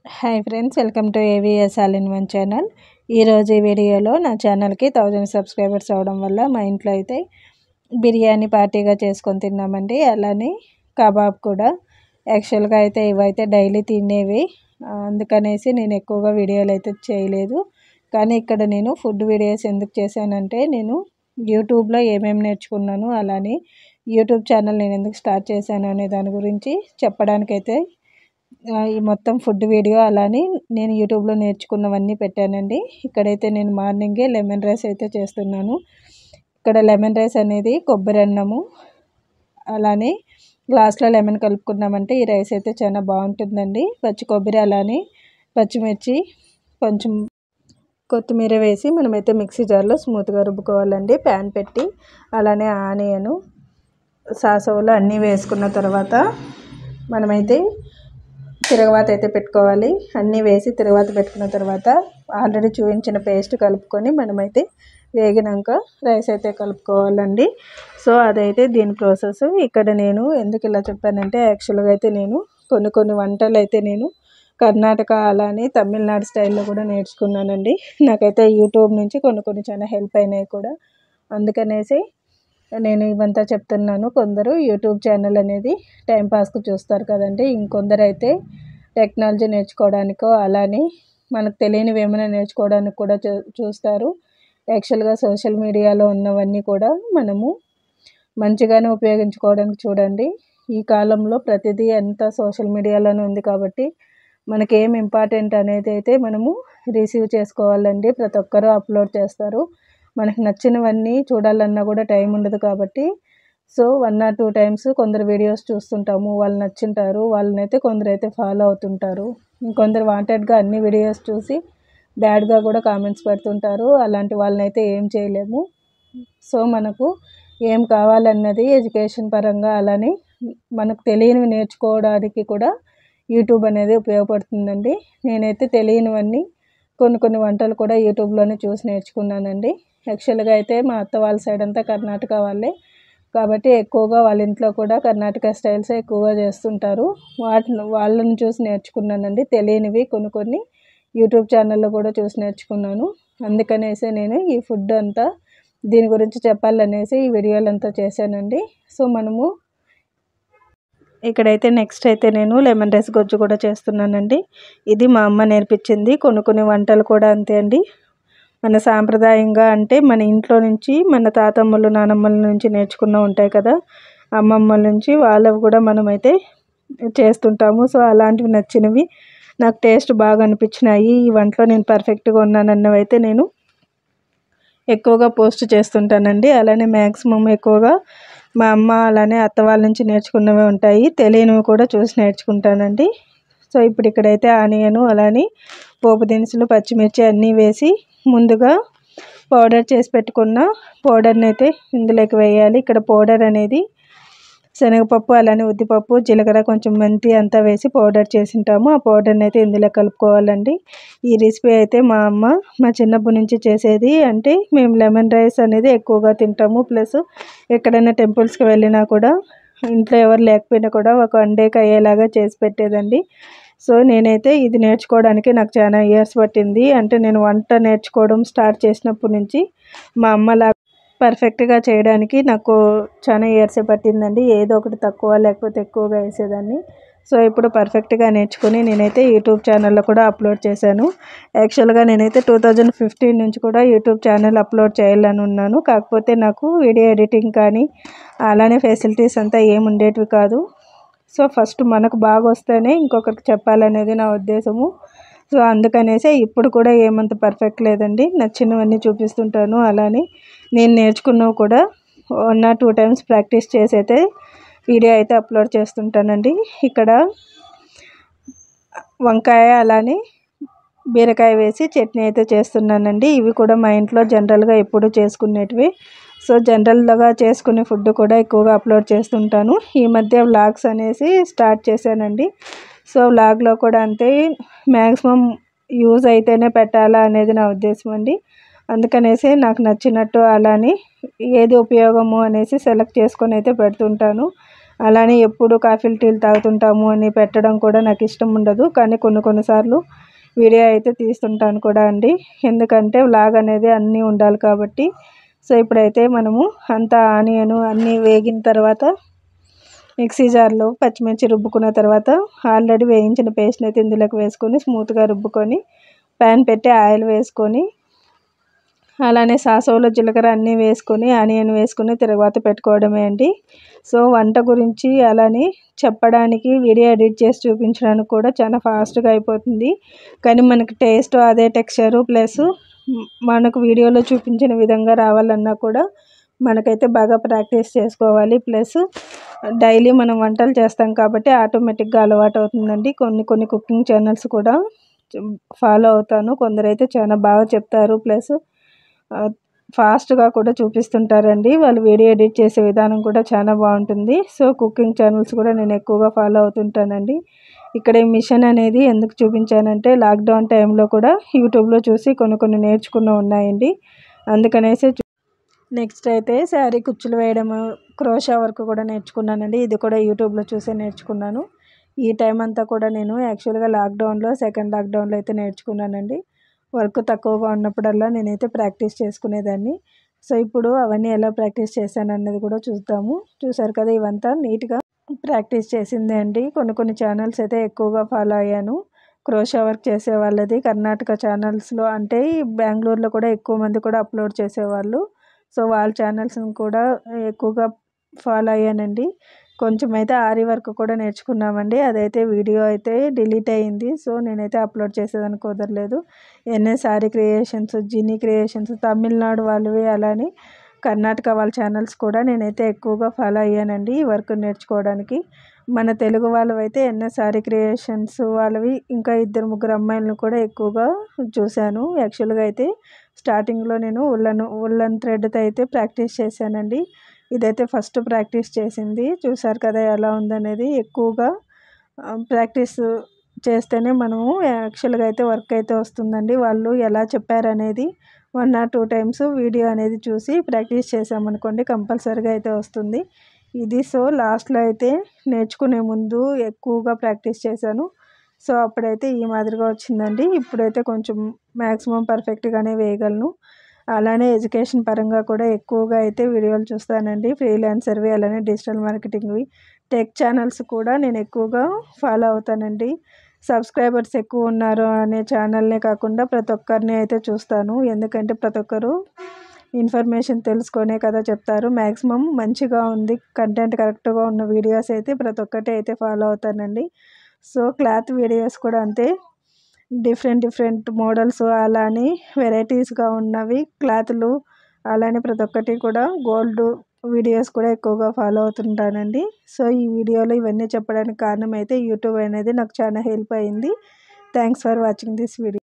Hi friends, welcome to AVS all in one channel. ఈరోజు ఈ వీడియోలో నా ఛానల్కి 1000 సబ్స్క్రైబర్స్ అవడం వల్ల మా ఇంట్లో అయితే బిర్యానీ పార్టీగా చేసుకొని తిన్నామండి. అలానే కబాబ్ కూడా. యాక్చువల్గా అయితే ఇవైతే డైలీ తినేవి, అందుకనేసి నేను ఎక్కువగా వీడియోలు అయితే చేయలేదు. కానీ ఇక్కడ నేను ఫుడ్ వీడియోస్ ఎందుకు చేశానంటే, నేను యూట్యూబ్లో ఏమేమి నేర్చుకున్నాను, అలానే యూట్యూబ్ ఛానల్ నేను ఎందుకు స్టార్ట్ చేశాను అనే దాని గురించి చెప్పడానికైతే ఈ మొత్తం ఫుడ్ వీడియో అలానే నేను యూట్యూబ్లో నేర్చుకున్నవన్నీ పెట్టానండి. ఇక్కడైతే నేను మార్నింగే లెమన్ రైస్ అయితే చేస్తున్నాను. ఇక్కడ లెమన్ రైస్ అనేది కొబ్బరి అన్నము, అలానే గ్లాస్లో లెమన్ కలుపుకున్నామంటే ఈ రైస్ అయితే చాలా బాగుంటుందండి. పచ్చి కొబ్బరి అలానే పచ్చిమిర్చి కొంచెం కొత్తిమీర వేసి మనమైతే మిక్సీ జార్లో స్మూత్గా రుబ్బుకోవాలండి. ప్యాన్ పెట్టి అలానే ఆనియను సాసవులు అన్నీ వేసుకున్న తర్వాత మనమైతే తిరగవాత అయితే పెట్టుకోవాలి. అన్నీ వేసి తిరగవాత పెట్టుకున్న తర్వాత ఆల్రెడీ చూపించిన పేస్ట్ కలుపుకొని మనమైతే వేగినాక రైస్ అయితే కలుపుకోవాలండి. సో అదైతే దీని ప్రాసెస్. ఇక్కడ నేను ఎందుకు ఇలా చెప్పానంటే, యాక్చువల్గా అయితే నేను కొన్ని వంటలు అయితే నేను కర్ణాటక అలానే తమిళనాడు స్టైల్లో కూడా నేర్చుకున్నానండి. నాకైతే యూట్యూబ్ నుంచి కొన్ని చాలా హెల్ప్ అయినాయి కూడా. అందుకనేసి నేను ఇవంతా చెప్తున్నాను. కొందరు యూట్యూబ్ ఛానల్ అనేది టైంపాస్కి చూస్తారు కదండి, ఇంకొందరు అయితే టెక్నాలజీ నేర్చుకోవడానికో అలానే మనకు తెలియనివి ఏమైనా నేర్చుకోవడానికి కూడా చూస్తారు. యాక్చువల్గా సోషల్ మీడియాలో ఉన్నవన్నీ కూడా మనము మంచిగానే ఉపయోగించుకోవడానికి చూడండి. ఈ కాలంలో ప్రతిదీ అంతా సోషల్ మీడియాలోనే ఉంది కాబట్టి మనకి ఏం ఇంపార్టెంట్ అనేది అయితే మనము రిసీవ్ చేసుకోవాలండి. ప్రతి ఒక్కరూ అప్లోడ్ చేస్తారు. మనకు నచ్చినవన్నీ చూడాలన్నా కూడా టైం ఉండదు కాబట్టి సో 1 or 2 టైమ్స్ కొందరు వీడియోస్ చూస్తుంటాము, వాళ్ళు నచ్చింటారు, వాళ్ళనైతే కొందరైతే ఫాలో అవుతుంటారు. ఇంకొందరు వాంటెడ్గా అన్ని వీడియోస్ చూసి బ్యాడ్గా కూడా కామెంట్స్ పెడుతుంటారు. అలాంటి వాళ్ళనైతే ఏం చేయలేము. సో మనకు ఏం కావాలన్నది ఎడ్యుకేషన్ పరంగా అలానే మనకు తెలియనివి నేర్చుకోవడానికి కూడా యూట్యూబ్ అనేది ఉపయోగపడుతుందండి. నేనైతే తెలియనివన్నీ కొన్ని వంటలు కూడా యూట్యూబ్లోనే చూసి నేర్చుకున్నానండి. యాక్చువల్గా అయితే మా అత్త వాళ్ళ సైడ్ అంతా కర్ణాటక వాళ్ళే కాబట్టి ఎక్కువగా వాళ్ళ ఇంట్లో కూడా కర్ణాటక స్టైల్సే ఎక్కువగా చేస్తుంటారు. వాళ్ళని చూసి నేర్చుకున్నానండి. తెలియనివి కొన్ని యూట్యూబ్ ఛానల్లో కూడా చూసి నేర్చుకున్నాను. అందుకనేసి నేను ఈ ఫుడ్ అంతా దీని గురించి చెప్పాలనేసి ఈ వీడియోలు అంతా చేశానండి. సో మనము ఇక్కడైతే నెక్స్ట్ అయితే నేను లెమన్ రైస్ గొజ్జు కూడా చేస్తున్నానండి. ఇది మా అమ్మ నేర్పించింది. కొన్ని వంటలు కూడా అంతే అండి. మన సాంప్రదాయంగా అంటే మన ఇంట్లో నుంచి మన తాతమ్మలు నానమ్మల నుంచి నేర్చుకున్న ఉంటాయి కదా, అమ్మమ్మల నుంచి వాళ్ళవి కూడా మనమైతే చేస్తుంటాము. సో అలాంటివి నచ్చినవి నాకు టేస్ట్ బాగా అనిపించినాయి, ఈ వంటలో నేను పర్ఫెక్ట్గా ఉన్నానన్నవి అయితే నేను ఎక్కువగా పోస్ట్ చేస్తుంటానండి. అలానే మ్యాక్సిమం ఎక్కువగా మా అమ్మ అలానే అత్త వాళ్ళ నుంచి నేర్చుకున్నవి ఉంటాయి, తెలియనివి కూడా చూసి నేర్చుకుంటానండి. సో ఇప్పుడు ఇక్కడైతే ఆనియను అలానే పోపు దినుసులు పచ్చిమిర్చి అన్నీ వేసి ముందుగా పౌడర్ చేసి పెట్టుకున్న పౌడర్ని అయితే ఇందులోకి వేయాలి. ఇక్కడ పౌడర్ అనేది శనగపప్పు అలానే ఉద్దిపప్పు జీలకర్ర కొంచెం మెంతి అంతా వేసి పౌడర్ చేసింటాము. ఆ పౌడర్ని అయితే ఇందులో కలుపుకోవాలండి. ఈ రెసిపీ అయితే మా అమ్మ మా చిన్నప్పటి నుంచి చేసేది. అంటే మేము లెమన్ రైస్ అనేది ఎక్కువగా తింటాము. ప్లస్ ఎక్కడైనా టెంపుల్స్కి వెళ్ళినా కూడా ఇంట్లో ఎవరు లేకపోయినా కూడా ఒక 1 డేకి అయ్యేలాగా చేసి పెట్టేదండి. సో నేనైతే ఇది నేర్చుకోవడానికి నాకు చాలా ఇయర్స్ పట్టింది. అంటే నేను వంట నేర్చుకోవడం స్టార్ట్ చేసినప్పటి నుంచి మా అమ్మలా పర్ఫెక్ట్గా చేయడానికి నాకు చాలా ఇయర్సే పట్టిందండి. ఏదో ఒకటి తక్కువ లేకపోతే ఎక్కువగా వేసేదాన్ని. సో ఇప్పుడు పర్ఫెక్ట్గా నేర్చుకుని నేనైతే యూట్యూబ్ ఛానల్లో కూడా అప్లోడ్ చేశాను. యాక్చువల్గా నేనైతే 2015 నుంచి కూడా యూట్యూబ్ ఛానల్ అప్లోడ్ చేయాలని ఉన్నాను. కాకపోతే నాకు వీడియో ఎడిటింగ్ కానీ అలానే ఫెసిలిటీస్ అంతా ఏమి ఉండేటివి కాదు. సో ఫస్ట్ మనకు బాగా వస్తేనే ఇంకొకరికి చెప్పాలనేది నా ఉద్దేశము. సో అందుకనేసే ఇప్పుడు కూడా ఏమంత పర్ఫెక్ట్ లేదండి, నచ్చినవన్నీ చూపిస్తుంటాను. అలానే నేను నేర్చుకున్నవి కూడా 1 or 2 టైమ్స్ ప్రాక్టీస్ చేసి అయితే వీడియో అయితే అప్లోడ్ చేస్తుంటానండి. ఇక్కడ వంకాయ అలానే బీరకాయ వేసి చట్నీ అయితే చేస్తున్నానండి. ఇవి కూడా మా ఇంట్లో జనరల్గా ఎప్పుడు చేసుకునేటివి. సో జనరల్గా చేసుకునే ఫుడ్ కూడా ఎక్కువగా అప్లోడ్ చేస్తుంటాను. ఈ మధ్య వ్లాగ్స్ అనేసి స్టార్ట్ చేశానండి. సో వ్లాగ్లో కూడా అంతే, మ్యాక్సిమం యూజ్ అయితేనే పెట్టాలా అనేది నా ఉద్దేశం అండి. అందుకనేసి నాకు నచ్చినట్టు అలానే ఏది ఉపయోగము అనేసి సెలెక్ట్ చేసుకొని అయితే పెడుతుంటాను. అలానే ఎప్పుడు కాఫీలు టీలు తాగుతుంటాము అని పెట్టడం కూడా నాకు ఇష్టం ఉండదు. కానీ కొన్నిసార్లు వీడియో అయితే తీస్తుంటాను కూడా అండి. ఎందుకంటే వ్లాగ్ అనేది అన్నీ ఉండాలి కాబట్టి. సో ఇప్పుడైతే మనము అంతా ఆనియన్ అన్నీ వేగిన తర్వాత మిక్సీ జార్లో పచ్చిమిర్చి రుబ్బుకున్న తర్వాత ఆల్రెడీ వేయించిన పేస్ట్ని అయితే ఇందులోకి వేసుకొని స్మూత్గా రుబ్బుకొని ప్యాన్ పెట్టి ఆయిల్ వేసుకొని అలానే సాసోలో జీలకర్ర అన్నీ వేసుకొని ఆనియన్ వేసుకొని తిరగవాత పెట్టుకోవడమే అండి. సో వంట గురించి అలానే చెప్పడానికి వీడియో ఎడిట్ చేసి చూపించడానికి కూడా చాలా ఫాస్ట్గా అయిపోతుంది. కానీ మనకి టేస్ట్ అదే టెక్స్చరు ప్లస్ మనకు వీడియోలో చూపించిన విధంగా రావాలన్నా కూడా మనకైతే బాగా ప్రాక్టీస్ చేసుకోవాలి. ప్లస్ డైలీ మనం వంటలు చేస్తాం కాబట్టి ఆటోమేటిక్గా అలవాటు అవుతుందండి. కొన్ని కుకింగ్ ఛానల్స్ కూడా ఫాలో అవుతాను. కొందరైతే చాలా బాగా చెప్తారు ప్లస్ ఫాస్ట్గా కూడా చూపిస్తుంటారండి. వాళ్ళు వీడియో ఎడిట్ చేసే విధానం కూడా చాలా బాగుంటుంది. సో కుకింగ్ ఛానల్స్ కూడా నేను ఎక్కువగా ఫాలో అవుతుంటానండి. ఇక్కడ ఈ మిషన్ అనేది ఎందుకు చూపించానంటే లాక్డౌన్ టైంలో కూడా యూట్యూబ్లో చూసి కొన్ని నేర్చుకున్న ఉన్నాయండి. అందుకనేసి నెక్స్ట్ అయితే శారీ కుచ్చులు వేయడము క్రోషా వర్క్ కూడా నేర్చుకున్నానండి. ఇది కూడా యూట్యూబ్లో చూసే నేర్చుకున్నాను. ఈ టైం అంతా కూడా నేను యాక్చువల్గా లాక్డౌన్లో సెకండ్ లాక్డౌన్లో అయితే నేర్చుకున్నానండి. వర్క్ తక్కువగా ఉన్నప్పుడల్లా నేనైతే ప్రాక్టీస్ చేసుకునేదాన్ని. సో ఇప్పుడు అవన్నీ ఎలా ప్రాక్టీస్ చేశాను అన్నది కూడా చూద్దాము. చూసారు కదా, ఇవంతా నీట్గా ప్రాక్టీస్ చేసిందే అండి. కొన్ని ఛానల్స్ అయితే ఎక్కువగా ఫాలో అయ్యాను. క్రోషా వర్క్ చేసే వాళ్ళది కర్ణాటక ఛానల్స్లో అంటే బెంగళూరులో కూడా ఎక్కువ మంది కూడా అప్లోడ్ చేసేవాళ్ళు. సో వాళ్ళ ఛానల్స్ని కూడా ఎక్కువగా ఫాలో అయ్యానండి. కొంచెం అయితే ఆరి వర్క్ కూడా నేర్చుకున్నామండి. అదైతే వీడియో అయితే డిలీట్ అయ్యింది. సో నేనైతే అప్లోడ్ చేసేదానికి కుదరలేదు. ఎన్ఎస్ ఆరి క్రియేషన్స్, జినీ క్రియేషన్స్ తమిళనాడు వాళ్ళవి అలానే కర్ణాటక వాళ్ళ ఛానల్స్ కూడా నేనైతే ఎక్కువగా ఫాలో అయ్యానండి ఈ వర్క్ నేర్చుకోవడానికి. మన తెలుగు వాళ్ళవైతే ఎన్ఎస్ ఆరి క్రియేషన్స్ వాళ్ళవి ఇంకా 2-3 అమ్మాయిలను కూడా ఎక్కువగా చూశాను. యాక్చువల్గా అయితే స్టార్టింగ్లో నేను ఉల్లన్ థ్రెడ్తో అయితే ప్రాక్టీస్ చేశానండి. ఇదైతే ఫస్ట్ ప్రాక్టీస్ చేసింది. చూసారు కదా ఎలా ఉందనేది. ఎక్కువగా ప్రాక్టీస్ చేస్తేనే మనము యాక్చువల్గా అయితే వర్క్ అయితే వస్తుందండి. వాళ్ళు ఎలా చెప్పారనేది 1 or 2 టైమ్స్ వీడియో అనేది చూసి ప్రాక్టీస్ చేసామనుకోండి కంపల్సరీగా అయితే వస్తుంది. ఇది సో లాస్ట్లో అయితే నేర్చుకునే ముందు ఎక్కువగా ప్రాక్టీస్ చేశాను. సో అప్పుడైతే ఈ మాదిరిగా వచ్చిందండి. ఇప్పుడైతే కొంచెం మ్యాక్సిమం పర్ఫెక్ట్గానే వేయగలను. అలానే ఎడ్యుకేషన్ పరంగా కూడా ఎక్కువగా అయితే వీడియోలు చూస్తానండి. ఫ్రీలాన్సర్వి అలానే డిజిటల్ మార్కెటింగ్వి టెక్ ఛానల్స్ కూడా నేను ఎక్కువగా ఫాలో అవుతానండి. సబ్స్క్రైబర్స్ ఎక్కువ ఉన్నారు అనే ఛానల్నే కాకుండా ప్రతి ఒక్కరిని అయితే చూస్తాను. ఎందుకంటే ప్రతి ఒక్కరు ఇన్ఫర్మేషన్ తెలుసుకొనే కదా చెప్తారు. మ్యాక్సిమం మంచిగా ఉంది కంటెంట్ కరెక్ట్గా ఉన్న వీడియోస్ అయితే ప్రతి ఒక్కటి అయితే ఫాలో అవుతానండి. సో క్లాత్ వీడియోస్ కూడా అంతే. డిఫరెంట్ మోడల్స్ అలానే వెరైటీస్గా ఉన్నవి క్లాతులు అలానే ప్రతి ఒక్కటి కూడా గోల్డ్ వీడియోస్ కూడా ఎక్కువగా ఫాలో అవుతుంటానండి. సో ఈ వీడియోలో ఇవన్నీ చెప్పడానికి కారణం అయితే యూట్యూబ్ అనేది నాకు చాలా హెల్ప్ అయింది. Thanks for watching this video.